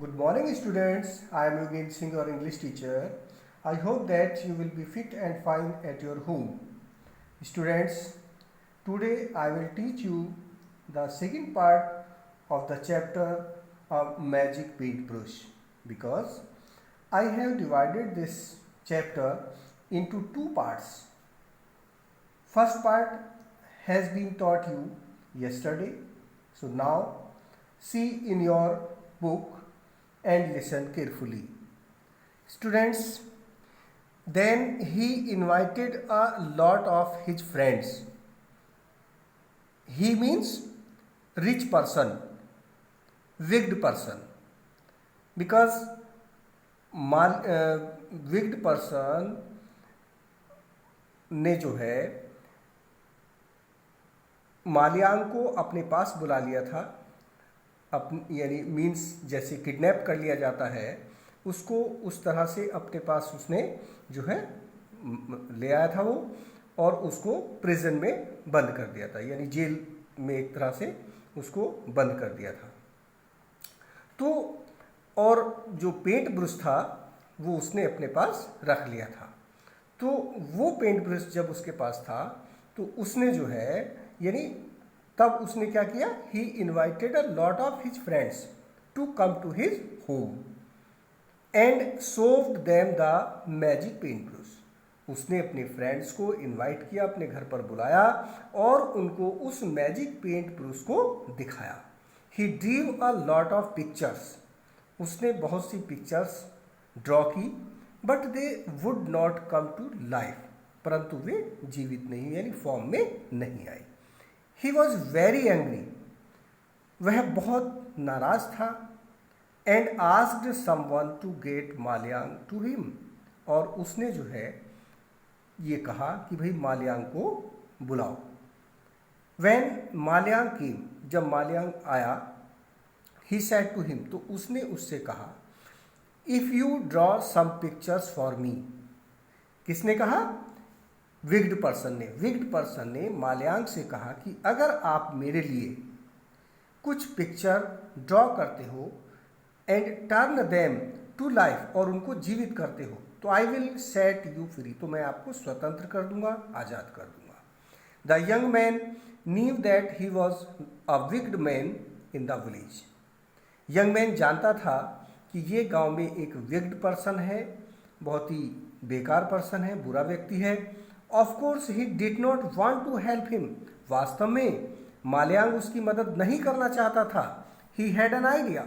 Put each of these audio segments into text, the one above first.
Good morning, students. I am Yogen Singh, your English teacher. I hope that you will be fit and fine at your home. Students, today I will teach you the second part of the chapter of magic paintbrush because I have divided this chapter into two parts. First part has been taught you yesterday. So now see in your book and listen carefully. Students, then he invited a lot of his friends. He means rich person, wigged person. Because wigged person ने जो है माल्यान को अपने पास बुला लिया था, यानी means जैसे किडनैप कर लिया जाता है उसको उस तरह से अपने पास उसने जो है ले आया था वो, और उसको प्रिजन में बंद कर दिया था, यानी जेल में एक तरह से उसको बंद कर दिया था। तो और जो पेंट ब्रश था वो उसने अपने पास रख लिया था। तो वो पेंट ब्रश जब उसके पास था तो उसने जो है यानी तब उसने क्या किया, he invited a lot of his friends to come to his home and showed them the magic paint brush. उसने अपने फ्रेंड्स को इनवाइट किया, अपने घर पर बुलाया और उनको उस मैजिक पेंट ब्रश को दिखाया। He drew a lot of pictures. उसने बहुत सी पिक्चर्स ड्रॉ की, but they would not come to life, परंतु वे जीवित नहीं यानी फॉर्म में नहीं आई। He was very angry. वह बहुत नाराज था। And asked someone to get Maliang to him. और उसने जो है ये कहा कि भाई माल्यान को बुलाओ। व्हेन माल्यान केम, जब माल्यान आया, ही सेड टू हिम, तो उसने उससे कहा, if you draw some pictures for me. किसने कहा? विग्ड पर्सन ने। विग्ड पर्सन ने माल्यान से कहा कि अगर आप मेरे लिए कुछ पिक्चर ड्रॉ करते हो and turn them to life, और उनको जीवित करते हो, तो I will set you free, तो मैं आपको स्वतंत्र कर दूंगा, आज़ाद कर दूंगा। The young man knew that he was a wicked man in the village. Young man जानता था कि ये गांव में एक विग्ड पर्सन है, बहुत ही बेकार पर्सन है, बुरा व्यक्ति है। Of course he did not want to help him. वास्तव में माल्यान उसकी मदद नहीं करना चाहता था। He had an idea.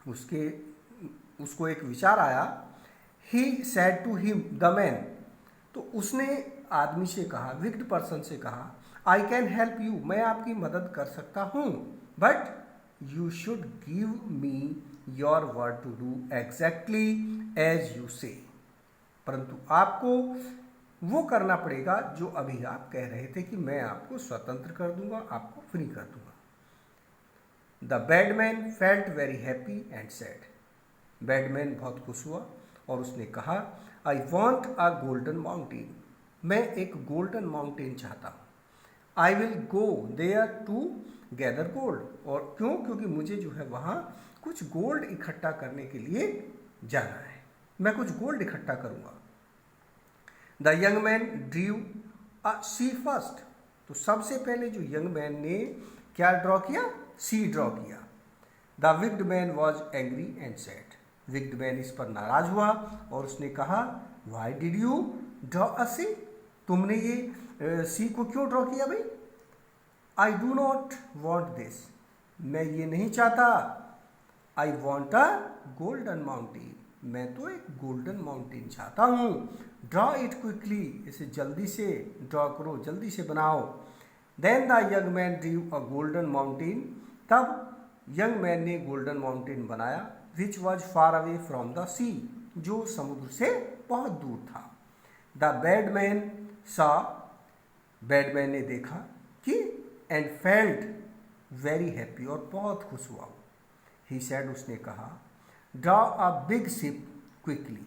उसको एक विचार आया। He said to him the man, तो उसने आदमी से कहा, विग्ड पर्सन से कहा, आई कैन हेल्प यू, मैं आपकी मदद कर सकता हूँ, but you should give me your word to do exactly as you say. परंतु आपको वो करना पड़ेगा जो अभी आप कह रहे थे कि मैं आपको स्वतंत्र कर दूंगा, आपको फ्री कर दूंगा। The bad man felt very happy and sad. Bad man बहुत खुश हुआ और उसने कहा, I want a golden mountain, मैं एक गोल्डन माउंटेन चाहता हूँ। I will go there to gather gold. और क्यों? क्योंकि मुझे जो है वहाँ कुछ गोल्ड इकट्ठा करने के लिए जाना है, मैं कुछ गोल्ड इकट्ठा करूँगा। The young man drew a sea first. तो सबसे पहले जो यंग मैन ने क्या ड्रॉ किया? सी ड्रॉ किया। The wigged man was angry and sad. Wigged man इस पर नाराज हुआ और उसने कहा, why did you draw a sea? तुमने ये सी को क्यों ड्रॉ किया भाई? I do not want this, मैं ये नहीं चाहता। I want a golden mountain, मैं तो एक गोल्डन माउंटेन चाहता हूँ। ड्रॉ इट क्विकली, इसे जल्दी से ड्रॉ करो, जल्दी से बनाओ। Then the young man drew a golden mountain. तब यंग मैन ने गोल्डन माउंटेन बनाया, which was far away from the sea, जो समुद्र से बहुत दूर था। द बैडमैन सा, बैडमैन ने देखा कि एंड फेल्ट वेरी हैप्पी, और बहुत खुश हुआ। ही सेड, उसने कहा, draw a big ship quickly,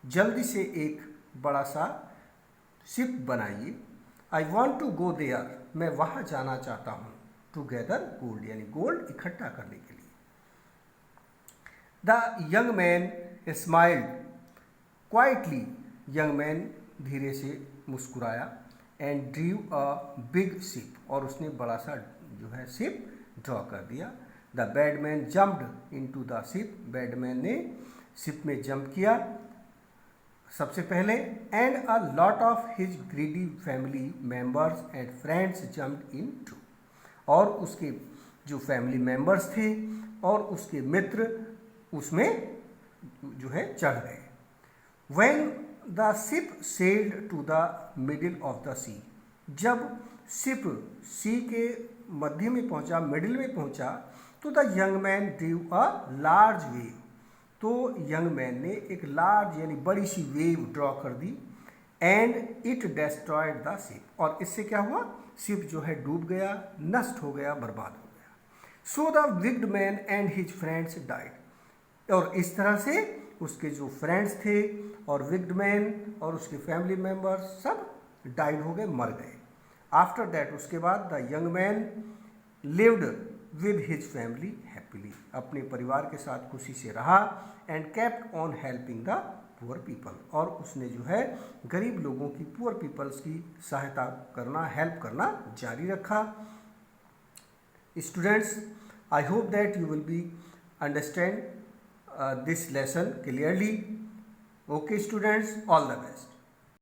जल्दी से एक बड़ा सा शिप बनाइए। I want to go there, मैं वहाँ जाना चाहता हूँ। टू गैदर गोल्ड, यानी गोल्ड इकट्ठा करने के लिए। The young man smiled quietly, young man धीरे से मुस्कुराया, and drew a big ship, और उसने बड़ा सा जो है शिप ड्रॉ कर दिया। The bad man jumped into the ship, bad man ने शिप में जंप किया सबसे पहले, and a lot of his greedy family members and friends jumped in too, और उसके जो फैमिली मेंबर्स थे और उसके मित्र उसमें जो है चढ़ गए। When the ship sailed to the middle of the sea, जब शिप सी के मध्य में पहुंचा, मिडिल में पहुंचा, तो the young man drew a large wave, तो यंग मैन ने एक लार्ज यानी बड़ी सी वेव ड्रॉ कर दी, and it destroyed the ship, और इससे क्या हुआ, शिप जो है डूब गया, नष्ट हो गया, बर्बाद हो गया। So the wicked man and his friends died, और इस तरह से उसके जो फ्रेंड्स थे और विक्ड मैन और उसके फैमिली मेंबर्स सब डाइड हो गए, मर गए। आफ्टर दैट, उसके बाद the young man lived with his family happily, अपने परिवार के साथ खुशी से रहा, and kept on helping the poor people, और उसने जो है गरीब लोगों की, पुअर पीपल्स की सहायता करना, हेल्प करना जारी रखा। Students, I hope that you will be understand this lesson clearly. Okay students, all the best.